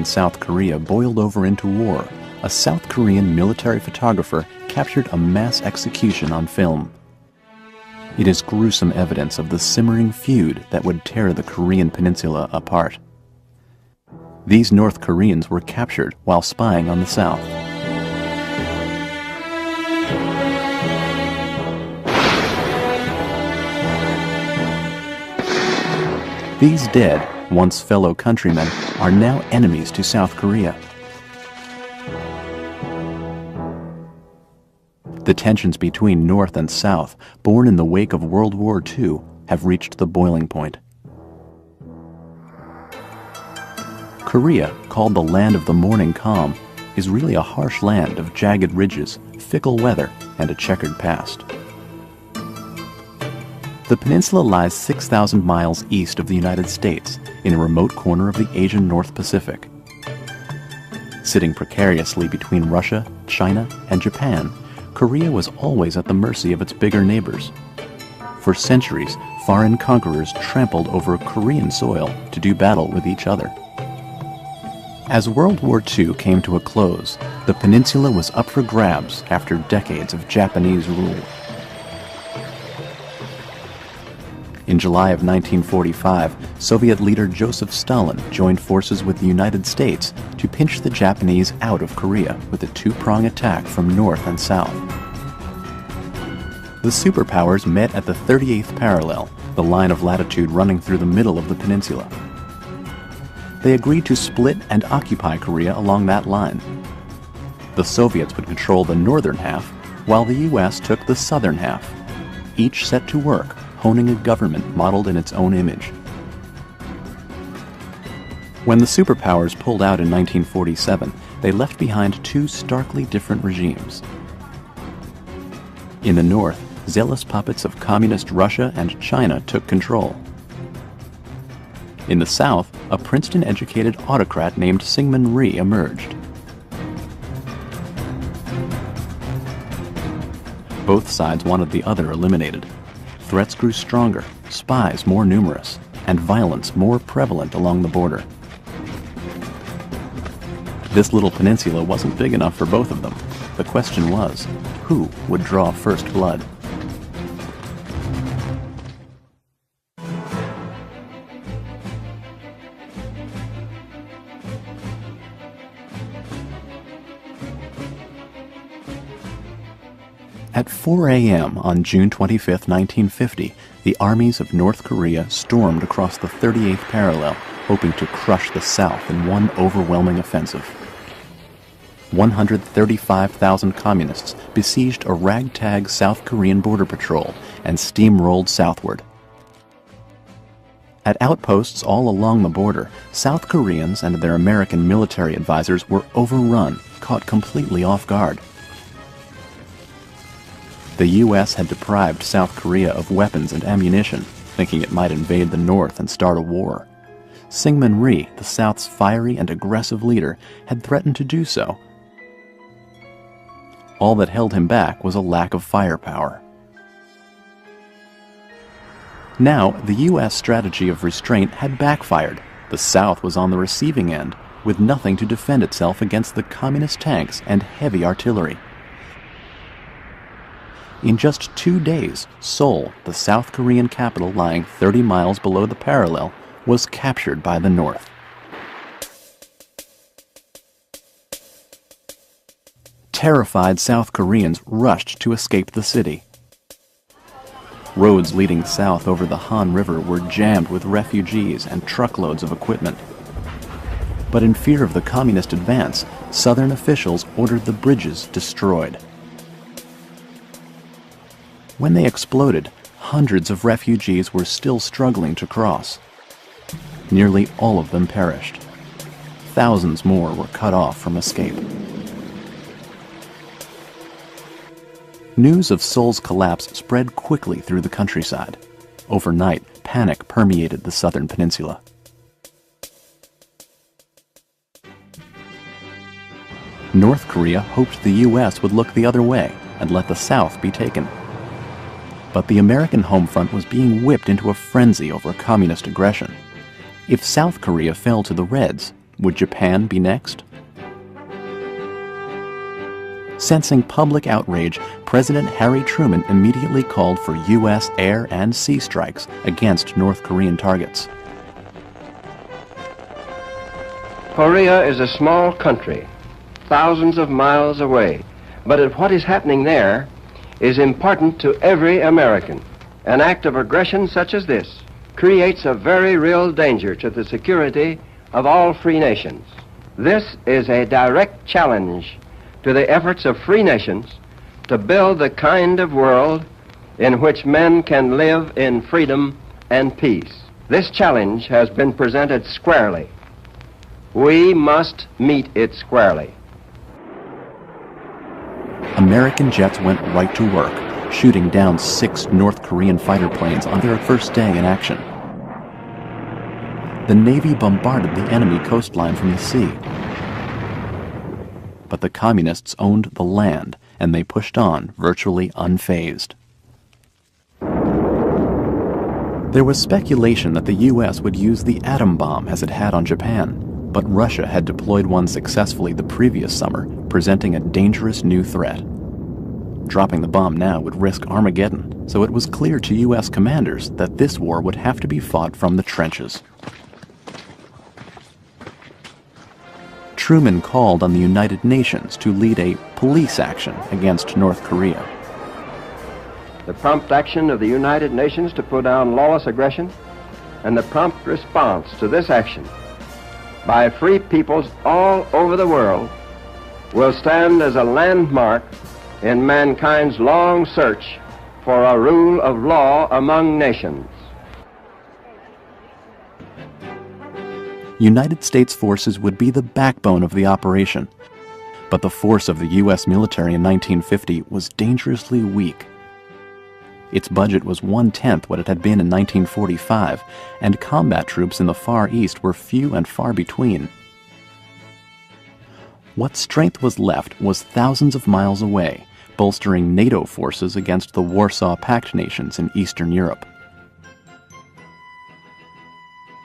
and South Korea boiled over into war, a South Korean military photographer captured a mass execution on film. It is gruesome evidence of the simmering feud that would tear the Korean peninsula apart. These North Koreans were captured while spying on the South. These dead, once fellow countrymen, are now enemies to South Korea. The tensions between North and South, born in the wake of World War II, have reached the boiling point. Korea, called the land of the morning calm, is really a harsh land of jagged ridges, fickle weather, and a checkered past. The peninsula lies 6,000 miles east of the United States, in a remote corner of the Asian North Pacific. Sitting precariously between Russia, China, and Japan, Korea was always at the mercy of its bigger neighbors. For centuries, foreign conquerors trampled over Korean soil to do battle with each other. As World War II came to a close, the peninsula was up for grabs after decades of Japanese rule. In July of 1945, Soviet leader Joseph Stalin joined forces with the United States to pinch the Japanese out of Korea with a two-prong attack from north and south. The superpowers met at the 38th parallel, the line of latitude running through the middle of the peninsula. They agreed to split and occupy Korea along that line. The Soviets would control the northern half, while the U.S. took the southern half, each set to work honing a government modeled in its own image. When the superpowers pulled out in 1947, they left behind two starkly different regimes. In the north, zealous puppets of communist Russia and China took control. In the south, a Princeton-educated autocrat named Syngman Rhee emerged. Both sides wanted the other eliminated. Threats grew stronger, spies more numerous, and violence more prevalent along the border. This little peninsula wasn't big enough for both of them. The question was, who would draw first blood? At 4 a.m. on June 25, 1950, the armies of North Korea stormed across the 38th parallel, hoping to crush the South in one overwhelming offensive. 135,000 communists besieged a ragtag South Korean border patrol and steamrolled southward. At outposts all along the border, South Koreans and their American military advisors were overrun, caught completely off guard. The U.S. had deprived South Korea of weapons and ammunition, thinking it might invade the North and start a war. Syngman Rhee, the South's fiery and aggressive leader, had threatened to do so. All that held him back was a lack of firepower. Now, the U.S. strategy of restraint had backfired. The South was on the receiving end, with nothing to defend itself against the communist tanks and heavy artillery. In just 2 days, Seoul, the South Korean capital lying 30 miles below the parallel, was captured by the North. Terrified South Koreans rushed to escape the city. Roads leading south over the Han River were jammed with refugees and truckloads of equipment. But in fear of the communist advance, Southern officials ordered the bridges destroyed. When they exploded, hundreds of refugees were still struggling to cross. Nearly all of them perished. Thousands more were cut off from escape. News of Seoul's collapse spread quickly through the countryside. Overnight, panic permeated the southern peninsula. North Korea hoped the U.S. would look the other way and let the South be taken. But the American home front was being whipped into a frenzy over communist aggression. If South Korea fell to the Reds, Would Japan be next? Sensing public outrage, President Harry Truman immediately called for U.S. air and sea strikes against North Korean targets. Korea is a small country, thousands of miles away, but what is happening there is important to every American. An act of aggression such as this creates a very real danger to the security of all free nations. This is a direct challenge to the efforts of free nations to build the kind of world in which men can live in freedom and peace. This challenge has been presented squarely. We must meet it squarely. American jets went right to work, shooting down 6 North Korean fighter planes on their first day in action. The Navy bombarded the enemy coastline from the sea. But the communists owned the land, and they pushed on virtually unfazed. There was speculation that the U.S. would use the atom bomb as it had on Japan, but Russia had deployed one successfully the previous summer, presenting a dangerous new threat. Dropping the bomb now would risk Armageddon, so it was clear to U.S. commanders that this war would have to be fought from the trenches. Truman called on the United Nations to lead a police action against North Korea. The prompt action of the United Nations to put down lawless aggression and the prompt response to this action by free peoples all over the world will stand as a landmark in mankind's long search for a rule of law among nations. United States forces would be the backbone of the operation, but the force of the U.S. military in 1950 was dangerously weak. Its budget was 1/10 what it had been in 1945, and combat troops in the Far East were few and far between. What strength was left was thousands of miles away, bolstering NATO forces against the Warsaw Pact nations in Eastern Europe.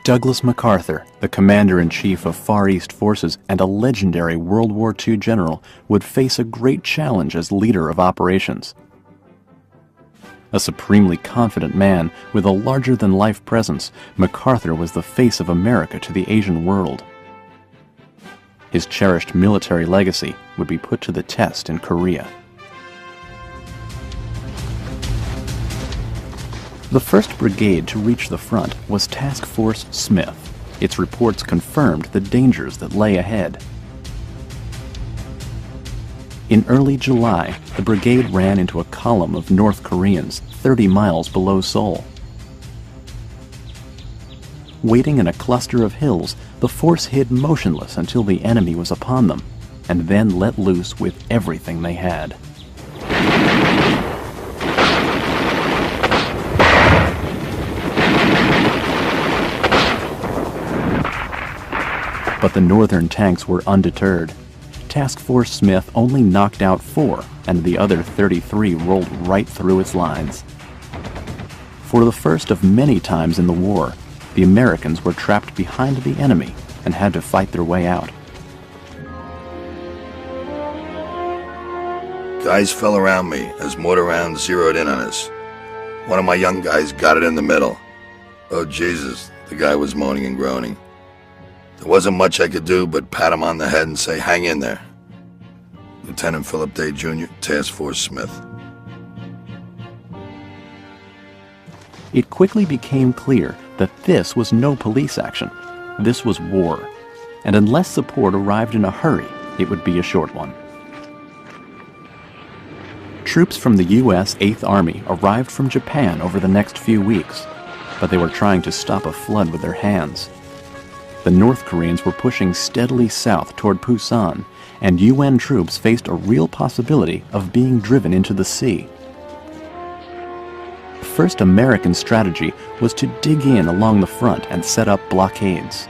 Douglas MacArthur, the commander-in-chief of Far East forces and a legendary World War II general, would face a great challenge as leader of operations. A supremely confident man with a larger-than-life presence, MacArthur was the face of America to the Asian world. His cherished military legacy would be put to the test in Korea. The 1st Brigade to reach the front was Task Force Smith. Its reports confirmed the dangers that lay ahead. In early July, the brigade ran into a column of North Koreans 30 miles below Seoul. Waiting in a cluster of hills, the force hid motionless until the enemy was upon them, and then let loose with everything they had. But the northern tanks were undeterred. Task Force Smith only knocked out 4, and the other 33 rolled right through its lines. For the first of many times in the war, the Americans were trapped behind the enemy and had to fight their way out. Guys fell around me as mortar rounds zeroed in on us. One of my young guys got it in the middle. Oh, Jesus, the guy was moaning and groaning. There wasn't much I could do but pat him on the head and say, "Hang in there." Lieutenant Philip Day, Jr., Task Force Smith. It quickly became clear that this was no police action. This was war, and unless support arrived in a hurry, it would be a short one. Troops from the U.S. 8th Army arrived from Japan over the next few weeks, but they were trying to stop a flood with their hands. The North Koreans were pushing steadily south toward Pusan, and UN troops faced a real possibility of being driven into the sea. The first American strategy was to dig in along the front and set up blockades.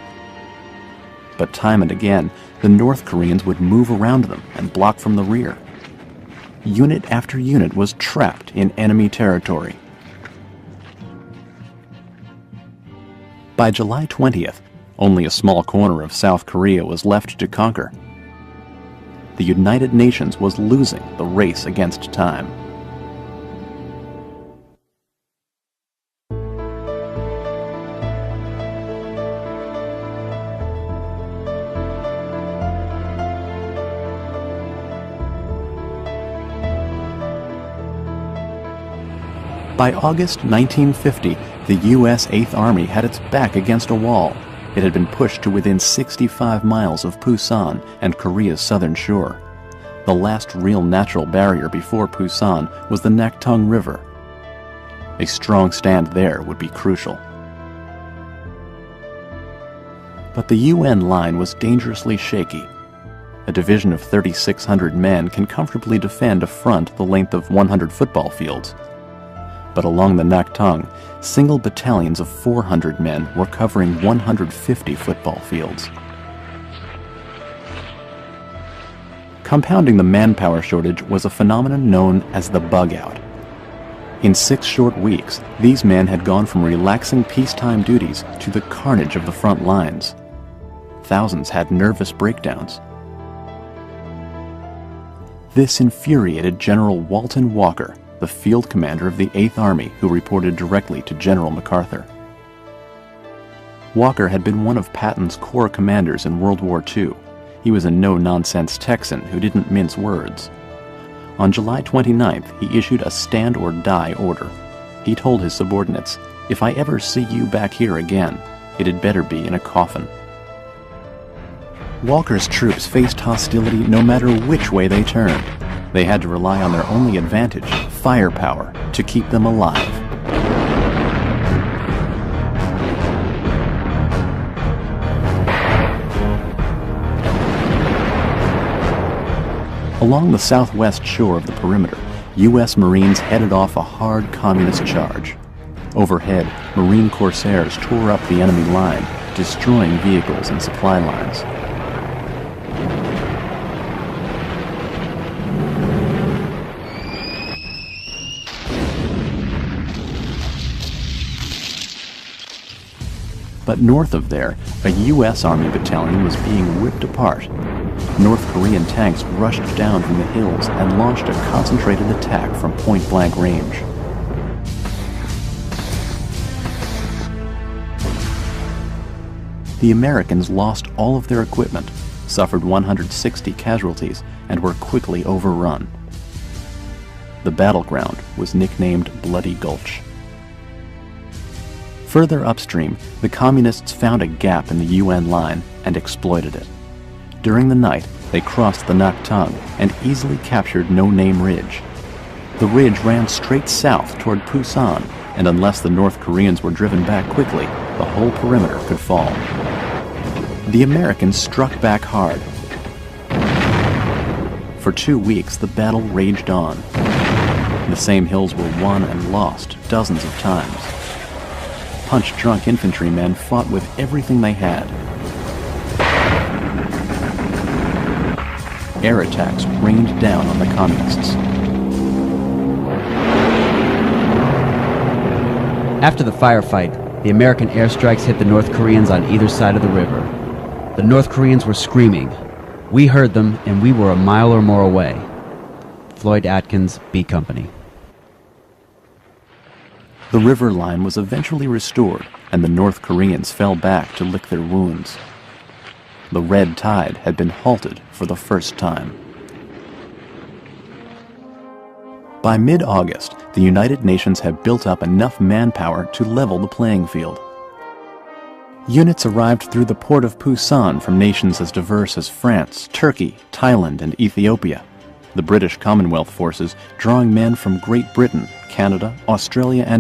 But time and again, the North Koreans would move around them and block from the rear. Unit after unit was trapped in enemy territory. By July 20th, Only a small corner of South Korea was left to conquer. The United Nations was losing the race against time. By August 1950, the U.S. Eighth Army had its back against a wall. It had been pushed to within 65 miles of Pusan and Korea's southern shore. The last real natural barrier before Pusan was the Naktung River. A strong stand there would be crucial. But the UN line was dangerously shaky. A division of 3,600 men can comfortably defend a front the length of 100 football fields. But along the Naktung, single battalions of 400 men were covering 150 football fields. Compounding the manpower shortage was a phenomenon known as the bug out. In 6 short weeks, these men had gone from relaxing peacetime duties to the carnage of the front lines. Thousands had nervous breakdowns. This infuriated General Walton Walker, the field commander of the 8th Army, who reported directly to General MacArthur. Walker had been one of Patton's corps commanders in World War II. He was a no-nonsense Texan who didn't mince words. On July 29th, he issued a stand-or-die order. He told his subordinates, "If I ever see you back here again, it had better be in a coffin." Walker's troops faced hostility no matter which way they turned. They had to rely on their only advantage, firepower, to keep them alive. Along the southwest shore of the perimeter, U.S. Marines headed off a hard communist charge. Overhead, Marine corsairs tore up the enemy line, destroying vehicles and supply lines. But north of there, a U.S. Army battalion was being ripped apart. North Korean tanks rushed down from the hills and launched a concentrated attack from point-blank range. The Americans lost all of their equipment, suffered 160 casualties, and were quickly overrun. The battleground was nicknamed Bloody Gulch. Further upstream, the Communists found a gap in the UN line and exploited it. During the night, they crossed the Naktung and easily captured No Name Ridge. The ridge ran straight south toward Pusan, and unless the North Koreans were driven back quickly, the whole perimeter could fall. The Americans struck back hard. For 2 weeks, the battle raged on. The same hills were won and lost dozens of times. Punch-drunk infantrymen fought with everything they had. Air attacks rained down on the Communists. After the firefight, the American airstrikes hit the North Koreans on either side of the river. The North Koreans were screaming. We heard them, and we were a mile or more away. Floyd Atkins, B Company. The river line was eventually restored, and the North Koreans fell back to lick their wounds. The red tide had been halted for the first time. By mid-August, the United Nations had built up enough manpower to level the playing field. Units arrived through the port of Pusan from nations as diverse as France, Turkey, Thailand, and Ethiopia. The British Commonwealth forces drawing men from Great Britain, Canada, Australia, and